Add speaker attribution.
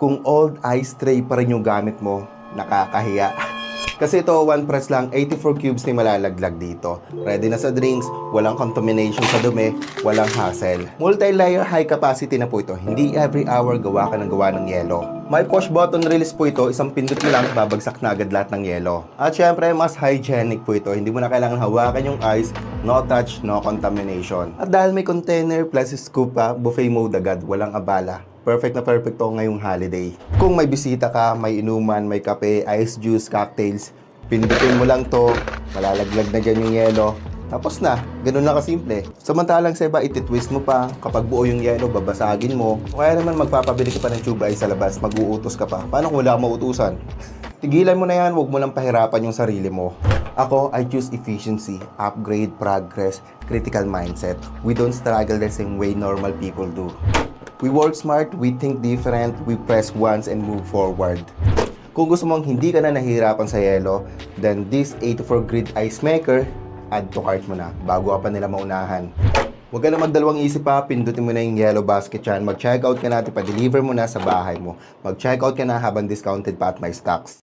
Speaker 1: Kung old ice tray pa rin yung gamit mo, nakakahiya. Kasi ito, one press lang, 84 cubes ni malalaglag dito. Ready na sa drinks, walang contamination sa dumi, walang hassle. Multi-layer high capacity na po ito. Hindi every hour gawa ka ng gawa ng yelo. May push button release po ito, isang pindot mo lang, babagsak na agad lahat ng yelo. At syempre, mas hygienic po ito. Hindi mo na kailangan hawakan yung ice, no touch, no contamination. At dahil may container plus scoop pa, buffet mode agad, walang abala. Perfect na perfect to ngayong holiday. Kung may bisita ka, may inuman, may kape, ice juice, cocktails, pindutin mo lang to, malalaglag na dyan yung yelo, tapos na, ganun lang kasimple. Samantalang sa iba, ititwist mo pa, kapag buo yung yelo, babasagin mo. O kaya naman magpapabili ka pa ng tube ice sa labas, mag-uutos ka pa. Paano kung wala kang mautusan? Tigilan mo na yan, huwag mo lang pahirapan yung sarili mo. Ako, I choose efficiency, upgrade, progress, critical mindset. We don't struggle the same way normal people do. We work smart, we think different, we press once and move forward. Kung gusto mong hindi ka na nahihirapan sa yelo, then this 84 grid ice maker, add to cart mo na bago ka pa nila maunahan. Huwag ka na magdalawang isip pa, pindutin mo na yung yellow basket yan, mag-checkout ka na at ipa-deliver mo na sa bahay mo. Mag-checkout ka na habang discounted pa at may stocks.